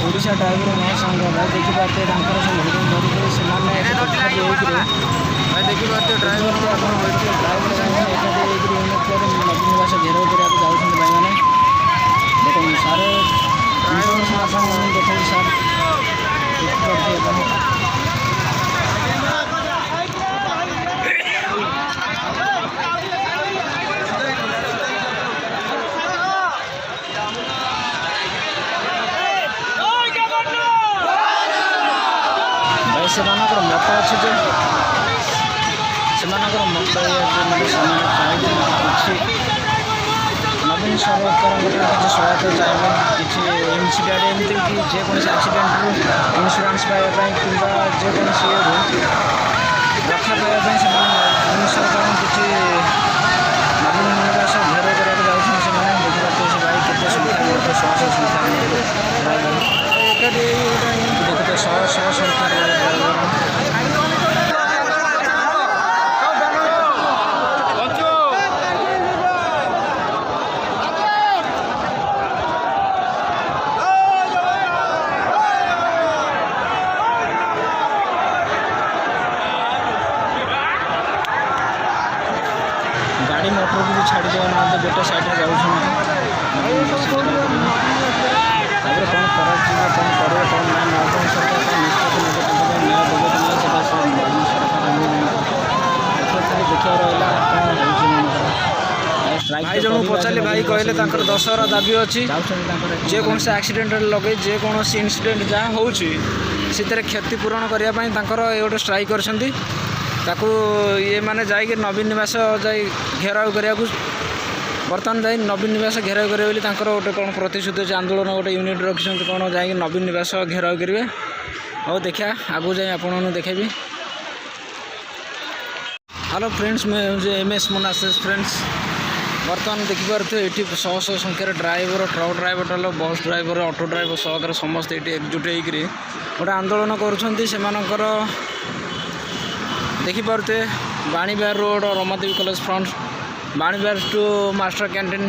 Odisha driver मो संग भाई देखिपारे सब धरिक से भाई देखिपारे ड्राइवर ड्राइवर एकाठी नवीन निवास घेराव करने जाऊँ भाई मैंने देखो सारे देखो सार से मत अच्छे से मत नवीन सरकार किसी सहायता चाहिए किसी इन्सीडेंट एमती कि जेकोसी एक्सीडेंट इन्शुरांस पाइबापी कि जेकोसी रक्षा पाइबापी से नवीन सरकार किसी नवीन निवास घेराव करने जाऊँ देखिए से भाई केते सुविधा शह सुविधा देखते शह शह सरकार गाड़ी मोटर को भी छाड़ी देवा ना गोटे साइड जाऊँ कौन कर कौन कर कौन ना नवीन सरकार निष्पत्ति देखा रहा भाई जन पचारे भाई कहले 10 दाबी अच्छी जेकोसी एक्सीडेंट लगे जेकोसी इनसीडेंट जहाँ हो क्षतिपूरण करने ये गोटे स्ट्राइक कर ये माने जाइए नवीन निवास जाई घेराव करा बर्तमान जाए नवीन निवास घेराव करेंगे गोटे कौन प्रतिश्रुति अच्छे आंदोलन गोटे यूनिट रखिंट कौन जाए नवीन निवास घेराव करेंगे और देखा आगू जाए आपको देखेबी। हेलो फ्रेंड्स मैं हूँ MS मोनासिस फ्रेंड्स बर्तमान देखिपे ये शह शह संख्यार driver truck driver bus driver auto driver सहकार समस्त ये एकजुट होकर गोटे आंदोलन कर देखिपे बाणीबिहार रोड और Ramadevi college front Vani Vihar to master canteen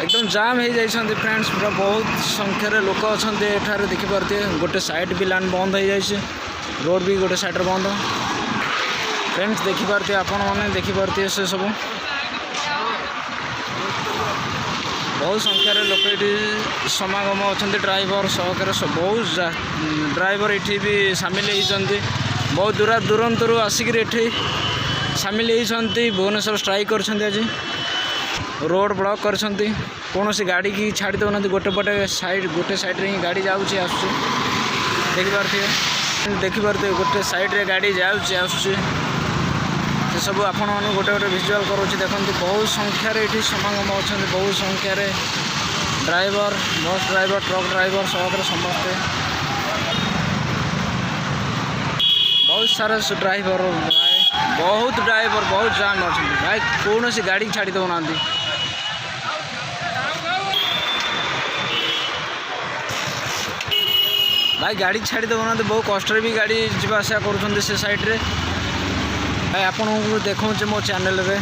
एकदम जाम हो जाती फ्रेंड्स पूरा बहुत संख्यार लोक अच्छा एठार देखिपे गोटे साइड भी लाइन बंद हो जाए रोड भी गोटे साइड बंद फ्रेंड्स देखिपे आपण मैंने देखिपे से सब बहुत संख्यार लोक ये समागम अच्छा ड्राइवर सहकार बहुत ड्राइवर ये भी सामिल होती बहुत दूरांतरू आसिक सामिल होती भुवनेश्वर स्ट्राइक कर आज रोड ब्लॉक कर कौन सी गाड़ी की छाड़ी देना गोटे गोटे साइड रे गाड़ी जाऊँगी आस देखिपे गोटे साइड रे गाड़ी जाऊँगी से सब आपण मैंने गोटे गोटे विजुआल करोची देखते बहुत संख्यार ये समागम अच्छा बहुत संख्यार driver bus driver truck driver सहकार समस्ते बहुत सारा ड्राइवर बहुत जाम अच्छे भाई कौन सी गाड़ी छाड़ी देना भाई गाड़ी छाड़ी देना बहुत कष्ट भी गाड़ी जावासा कर साइड रे भाई आपन को देखा मो चैनल रे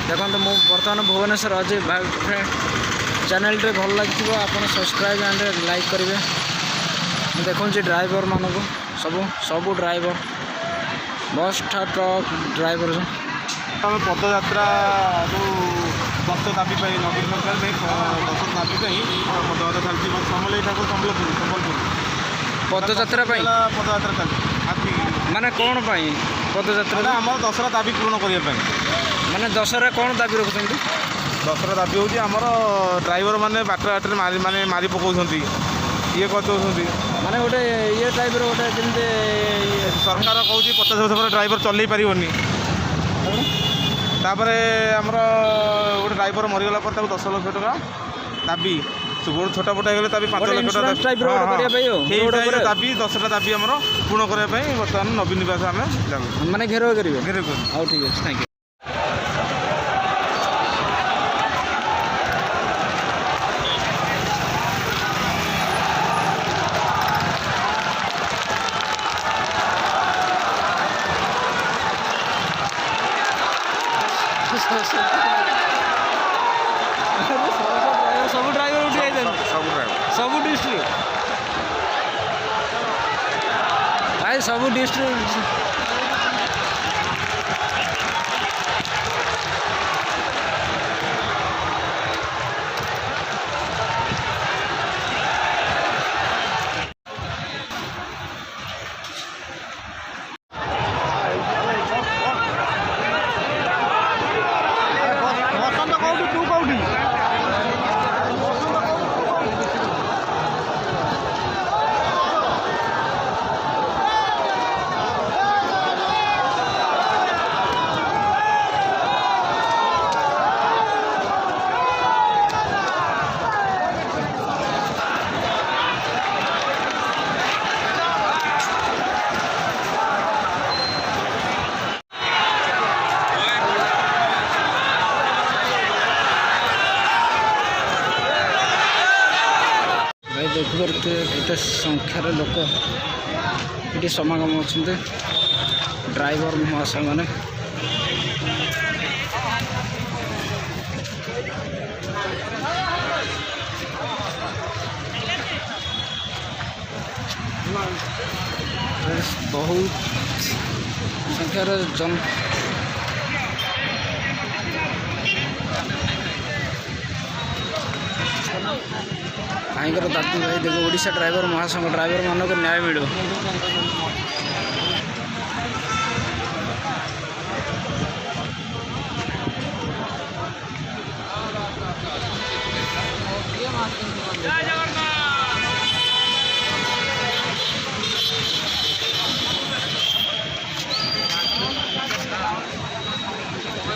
देखो मु बर्तमान भुवनेश्वर अच्छे भाई फ्रेंड चैनल रे भल लगे आप सब्सक्राइब एंड लाइक करेंगे देखो ड्राइवर मान को सब ड्राइवर बस ट्रक ड्राइवर आम पदयात्रा जो 10 दाबी नवीन सरकार 10 दाबी पदयात्रा चलती समलेई ठाकुर संबलपुर पदयात्रा पदयात्रा चलती माने कौन पदयात्रा आम 10 दाबी पूरण करने माने 10 कौन दाबी रखुଛନ୍ତି 10 दाबी हूँ आमर ड्राइवर मैंने बाट बाटे माने मारी पकाउछंती ये करदे माने गोटे ये ड्राइवर गोटे जमी सरकार कौच 50 वर्ष पर ड्राइवर चल पारनी तापर आमर गोटे ड्राइवर मरीगला 10 लाख टका दाबी गोटे छोटा मोटा हो 5 लाख टका दाबी 10टा दाबी आम पूर्ण करने बर्तमान नवीन निवास आम माने घेराव करेंगे घेराव हाँ ठीक है थैंक यू। सब ड्राइवर उठी सब डिस्ट्रिक्ट ଭାଇ ସବୁ ଡିଷ୍ଟ୍ରିକ୍ଟ ଭାଇ ଦେଖିପାରୁଥିବେ କେତେ ସଂଖ୍ୟାରେ ଲୋକ ଏଠି ସମାଗମ ଅଛନ୍ତି ଡ୍ରାଇଭର ମହାଶୟମାନେ। ବହୁତ ସଂଖ୍ୟାରେ ଭାଇଙ୍କର ଦାବି ଭାଇ ଦେଖ ଓଡ଼ିଶା ଡ୍ରାଇଭର ମହାସଂଘ ଡ୍ରାଇଭରମାନଙ୍କୁ ନ୍ୟାୟ ମିଳୁ।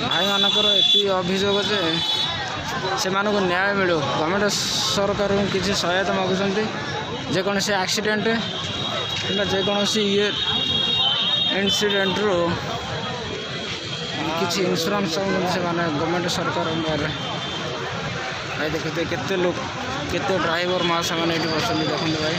ଭାଇମାନଙ୍କର ଏତିକି ଅଭିଯୋଗ ଯେ ସେମାନଙ୍କୁ ନ୍ୟାୟ ମିଳୁ। ଗଭର୍ଣ୍ଣମେଣ୍ଟ ସରକାରଙ୍କୁ କିଛି ସହାୟତା ମାଗୁଛନ୍ତି। ଯେକୌଣସି ଆକ୍ସିଡେଣ୍ଟ କିମ୍ବା ଯେକୌଣସି ଇନସିଡେଣ୍ଟରୁ କିଛି ଇନ୍ସୁରାନ୍ସ ଚାହୁଁଛନ୍ତି ସେମାନେ ଗଭର୍ଣ୍ଣମେଣ୍ଟ ସରକାର ଭାଇ ଦେଖୁଥିବେ କେତେ ଲୋକ କେତେ ଡ୍ରାଇଭର ମା ସେମାନେ ଏଠି ବସନ୍ତି ଦେଖନ୍ତୁ ଭାଇ।